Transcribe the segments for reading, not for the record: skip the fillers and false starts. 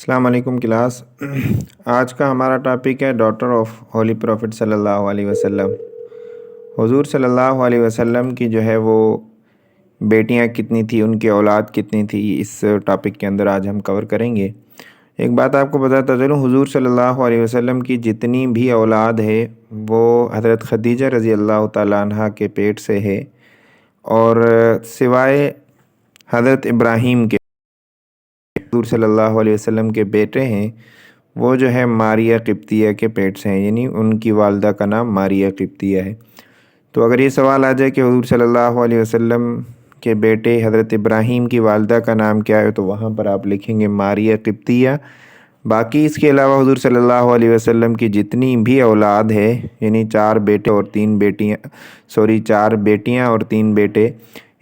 السلام علیکم کلاس۔ آج کا ہمارا ٹاپک ہے ڈاٹر آف ہولی پروفٹ صلی اللہ علیہ وسلم۔ حضور صلی اللہ علیہ وسلم کی جو ہے وہ بیٹیاں کتنی تھی، ان کی اولاد کتنی تھی، اس ٹاپک کے اندر آج ہم کور کریں گے۔ ایک بات آپ کو بتاتا چلوں، حضور صلی اللہ علیہ وسلم کی جتنی بھی اولاد ہے وہ حضرت خدیجہ رضی اللہ تعالیٰ عنہ کے پیٹ سے ہے، اور سوائے حضرت ابراہیم کے حضور صلی اللہ علیہ وسلم کے بیٹے ہیں وہ جو ہے ماریہ قبطیہ کے پیٹ سے ہیں، یعنی ان کی والدہ کا نام ماریہ قبطیہ ہے۔ تو اگر یہ سوال آ جائے کہ حضور صلی اللہ علیہ وسلم کے بیٹے حضرت ابراہیم کی والدہ کا نام کیا ہے، تو وہاں پر آپ لکھیں گے ماریہ قبطیہ۔ باقی اس کے علاوہ حضور صلی اللہ علیہ وسلم کی جتنی بھی اولاد ہے، یعنی چار بیٹیاں اور تین بیٹے،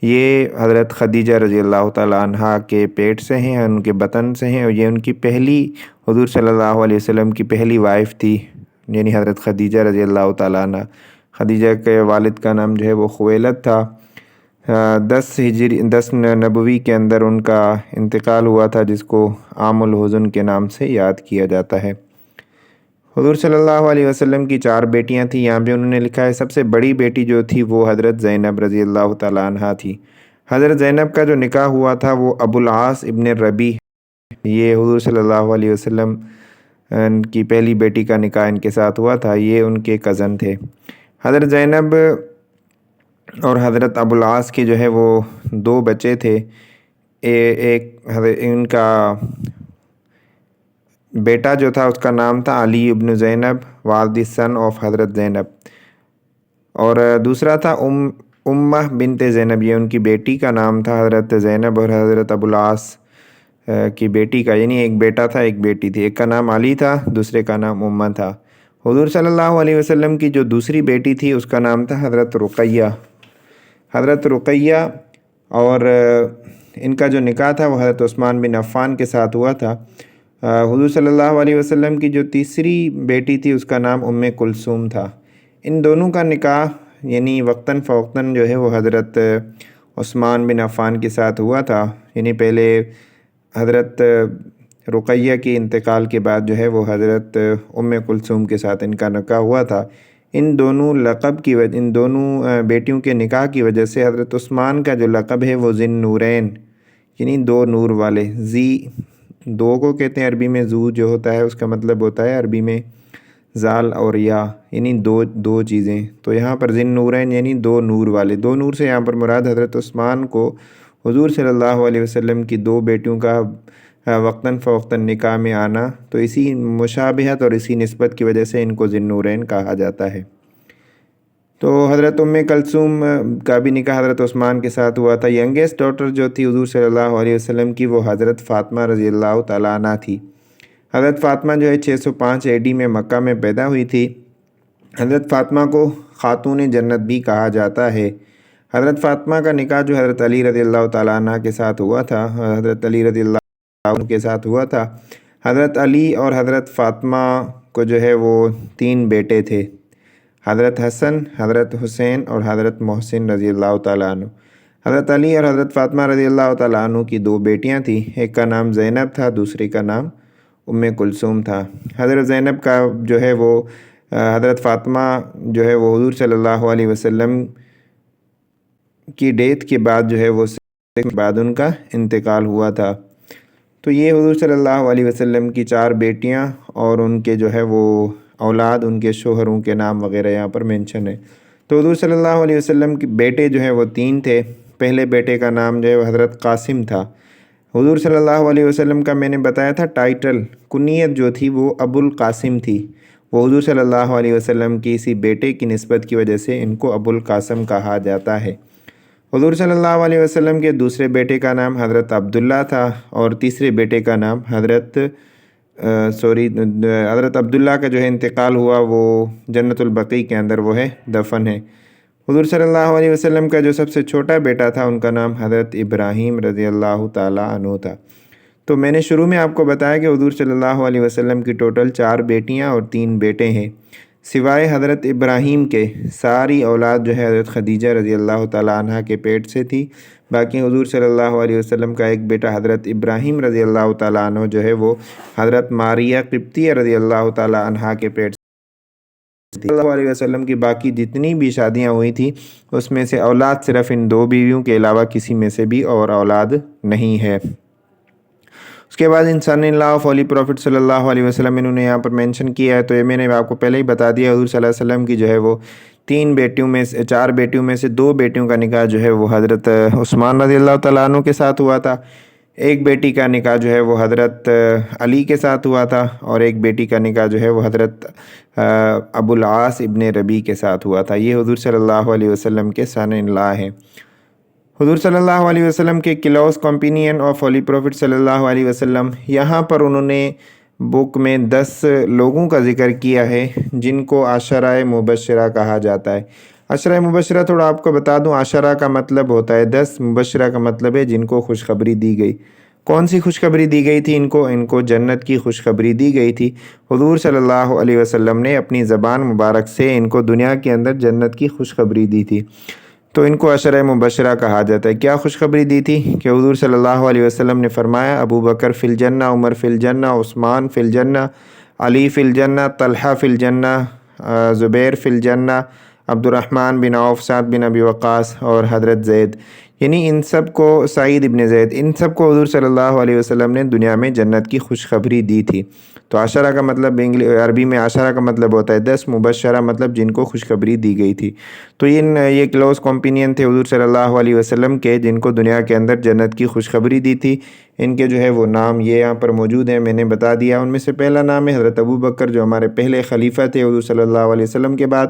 یہ حضرت خدیجہ رضی اللہ تعالیٰ عنہ کے پیٹ سے ہیں، ان کے بطن سے ہیں، اور یہ ان کی پہلی حضور صلی اللہ علیہ وسلم کی پہلی وائف تھی، یعنی حضرت خدیجہ رضی اللہ تعالیٰ عنہ۔ خدیجہ کے والد کا نام جو ہے وہ خویلد تھا۔ 10 نبوی کے اندر ان کا انتقال ہوا تھا، جس کو عام الحزن کے نام سے یاد کیا جاتا ہے۔ حضور صلی اللہ علیہ وسلم کی 4 بیٹیاں تھیں، یہاں بھی انہوں نے لکھا ہے۔ سب سے بڑی بیٹی جو تھی وہ حضرت زینب رضی اللہ تعالیٰ عنہ تھی۔ حضرت زینب کا جو نکاح ہوا تھا وہ ابو العاص ابن ربیع، یہ حضور صلی اللہ علیہ وسلم کی پہلی بیٹی کا نکاح ان کے ساتھ ہوا تھا، یہ ان کے کزن تھے۔ حضرت زینب اور حضرت ابو العاص کی جو ہے وہ 2 بچے تھے۔ ان کا بیٹا جو تھا اس کا نام تھا علی ابن زینب، واز دی سن آف حضرت زینب، اور دوسرا تھا امہ بنت زینب، یہ ان کی بیٹی کا نام تھا حضرت زینب اور حضرت ابو العاص کی بیٹی کا، یعنی ایک بیٹا تھا ایک بیٹی تھی، ایک کا نام علی تھا دوسرے کا نام امہ تھا۔ حضور صلی اللہ علیہ وسلم کی جو دوسری بیٹی تھی اس کا نام تھا حضرت رقیہ، اور ان کا جو نکاح تھا وہ حضرت عثمان بن عفان کے ساتھ ہوا تھا۔ حضور صلی اللہ علیہ وسلم کی جو تیسری بیٹی تھی اس کا نام کلثوم تھا۔ ان دونوں کا نکاح یعنی وقتاً فوقتاً جو ہے وہ حضرت عثمان بن عفان کے ساتھ ہوا تھا، یعنی پہلے حضرت رقیہ کے انتقال کے بعد جو ہے وہ حضرت کلثوم کے ساتھ ان کا نکاح ہوا تھا۔ ان دونوں بیٹیوں کے نکاح کی وجہ سے حضرت عثمان کا جو لقب ہے وہ ذی النورین، یعنی 2 نور والے، ذی 2 کو کہتے ہیں عربی میں، زو جو ہوتا ہے اس کا مطلب ہوتا ہے عربی میں زال اور یا، یعنی دو چیزیں، تو یہاں پر ذی النورین یعنی 2 نور والے، 2 نور سے یہاں پر مراد حضرت عثمان کو حضور صلی اللہ علیہ وسلم کی 2 بیٹیوں کا وقتاً فوقتاً نکاح میں آنا، تو اسی مشابہت اور اسی نسبت کی وجہ سے ان کو ذی النورین کہا جاتا ہے۔ تو حضرت کلثوم کا بھی نکاح حضرت عثمان کے ساتھ ہوا تھا۔ ینگیسٹ ڈاٹر جو تھی حضور صلی اللہ علیہ وسلم کی وہ حضرت فاطمہ رضی اللہ تعالیٰ عنہ تھی۔ حضرت فاطمہ جو ہے 605 AD میں مکہ میں پیدا ہوئی تھی۔ حضرت فاطمہ کو خاتون جنت بھی کہا جاتا ہے۔ حضرت فاطمہ کا نکاح جو حضرت علی رضی اللہ تعالیٰ عنہ کے ساتھ ہوا تھا، حضرت علی رضی اللہ عنہ کے ساتھ ہوا تھا۔ حضرت علی اور حضرت فاطمہ کو جو ہے وہ 3 بیٹے تھے، حضرت حسن، حضرت حسین اور حضرت محسن رضی اللہ تعالیٰ عنہ۔ حضرت علی اور حضرت فاطمہ رضی اللہ تعالیٰ عنہ کی 2 بیٹیاں تھیں، ایک کا نام زینب تھا دوسری کا نام کلثوم تھا۔ حضرت زینب کا جو ہے وہ حضرت فاطمہ جو ہے وہ حضور صلی اللہ علیہ وسلم کی ڈیتھ کے بعد جو ہے وہ بعد ان کا انتقال ہوا تھا۔ تو یہ حضور صلی اللہ علیہ وسلم کی 4 بیٹیاں اور ان کے جو ہے وہ اولاد، ان کے شوہروں کے نام وغیرہ یہاں پر مینشن ہے۔ تو حضور صلی اللہ علیہ وسلم کے بیٹے جو ہیں وہ 3 تھے۔ پہلے بیٹے کا نام جو ہے وہ حضرت قاسم تھا۔ حضور صلی اللہ علیہ وسلم کا میں نے بتایا تھا ٹائٹل، کنیت جو تھی وہ ابو القاسم تھی، وہ حضور صلی اللہ علیہ وسلم کی اسی بیٹے کی نسبت کی وجہ سے ان کو ابو القاسم کہا جاتا ہے۔ حضور صلی اللہ علیہ وسلم کے دوسرے بیٹے کا نام حضرت عبداللہ تھا، اور تیسرے بیٹے کا نام حضرت عبداللہ کا جو ہے انتقال ہوا وہ جنت البقیع کے اندر وہ ہے دفن ہے۔ حضور صلی اللہ علیہ وسلم کا جو سب سے چھوٹا بیٹا تھا ان کا نام حضرت ابراہیم رضی اللہ تعالیٰ عنہ تھا۔ تو میں نے شروع میں آپ کو بتایا کہ حضور صلی اللہ علیہ وسلم کی ٹوٹل 4 بیٹیاں اور 3 بیٹے ہیں۔ سوائے حضرت ابراہیم کے ساری اولاد جو ہے حضرت خدیجہ رضی اللہ تعالیٰ عنہ کے پیٹ سے تھی۔ باقی حضور صلی اللہ علیہ وسلم کا ایک بیٹا حضرت ابراہیم رضی اللہ تعالیٰ عنہ جو ہے وہ حضرت ماریہ قبطیہ رضی اللہ تعالیٰ عنہ کے پیٹ سے تھی۔ صلی اللہ علیہ وسلم کی باقی جتنی بھی شادیاں ہوئی تھیں اس میں سے اولاد صرف ان 2 بیویوں کے علاوہ کسی میں سے بھی اور اولاد نہیں ہے۔ اس کے بعد انسان اللہ آف ہولی پروفٹ صلی اللہ علیہ وسلم انہوں نے یہاں پر مینشن کیا ہے، تو یہ میں نے آپ کو پہلے ہی بتا دیا، حضور صلی اللہ علیہ وسلم کی جو ہے وہ 4 بیٹیوں میں سے 2 بیٹیوں کا نکاح جو ہے وہ حضرت عثمان رضی اللہ تعالیٰ عنہ کے ساتھ ہوا تھا، ایک بیٹی کا نکاح جو ہے وہ حضرت علی کے ساتھ ہوا تھا، اور ایک بیٹی کا نکاح جو ہے وہ حضرت ابو العاص ابن ربیع کے ساتھ ہوا تھا۔ یہ حضور صلی اللہ علیہ وسلم کے سن ان لا ہیں۔ حضور صلی اللہ علیہ وسلم کے close companion of holy prophet صلی اللہ علیہ وسلم، یہاں پر انہوں نے بک میں 10 لوگوں کا ذکر کیا ہے جن کو عشرہ مبشرہ کہا جاتا ہے۔ عشرہ مبشرہ تھوڑا آپ کو بتا دوں، عشرہ کا مطلب ہوتا ہے 10، مبشرہ کا مطلب ہے جن کو خوشخبری دی گئی۔ کون سی خوشخبری دی گئی تھی ان کو جنت کی خوشخبری دی گئی تھی۔ حضور صلی اللہ علیہ وسلم نے اپنی زبان مبارک سے ان کو دنیا کے اندر جنت کی خوشخبری دی تھی، تو ان کو عشرہ مبشرہ کہا جاتا ہے۔ کیا خوشخبری دی تھی کہ حضور صلی اللہ علیہ وسلم نے فرمایا ابو بکر فی الجنہ، عمر فی الجنہ، عثمان فی الجنہ، علی فی الجنہ، طلحہ فی الجنہ، زبیر فی الجنہ، عبد الرحمن بن عوف، سعد بن ابی وقاص اور حضرت زید، یعنی ان سب کو، سعید ابن زید، ان سب کو حضور صلی اللہ علیہ وسلم نے دنیا میں جنت کی خوشخبری دی تھی۔ تو عشرہ کا مطلب عربی میں عشرہ کا مطلب ہوتا ہے 10، مبشرہ مطلب جن کو خوشخبری دی گئی تھی۔ تو یہ کلوز کمپینین تھے حضور صلی اللہ علیہ وسلم کے جن کو دنیا کے اندر جنت کی خوشخبری دی تھی۔ ان کے جو ہے وہ نام یہ یہاں پر موجود ہیں، میں نے بتا دیا۔ ان میں سے پہلا نام ہے حضرت ابو بکر، جو ہمارے پہلے خلیفہ تھے حضور صلی اللہ علیہ وسلم کے بعد۔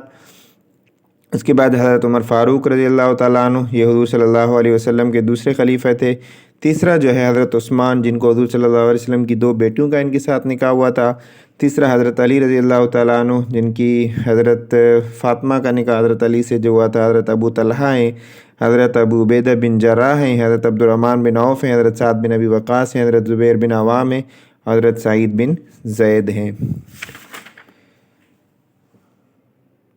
اس کے بعد حضرت عمر فاروق رضی اللہ تعالیٰ عنہ، یہ حضور صلی اللہ علیہ وسلم کے دوسرے خلیفہ تھے۔ تیسرا جو ہے حضرت عثمان، جن کو حضور صلی اللہ علیہ وسلم کی 2 بیٹیوں کا ان کے ساتھ نکاح ہوا تھا۔ تیسرا حضرت علی رضی اللہ تعالیٰ عنہ، جن کی حضرت فاطمہ کا نکاح حضرت علی سے جو ہوا تھا۔ حضرت ابو طلحہ ہیں، حضرت ابو عبیدہ بن جراح ہیں، حضرت عبد الرحمن بن عوف ہیں، حضرت سعد بن ابی وقاص ہیں، حضرت زبیر بن عوام ہیں، حضرت سعید بن زید ہیں۔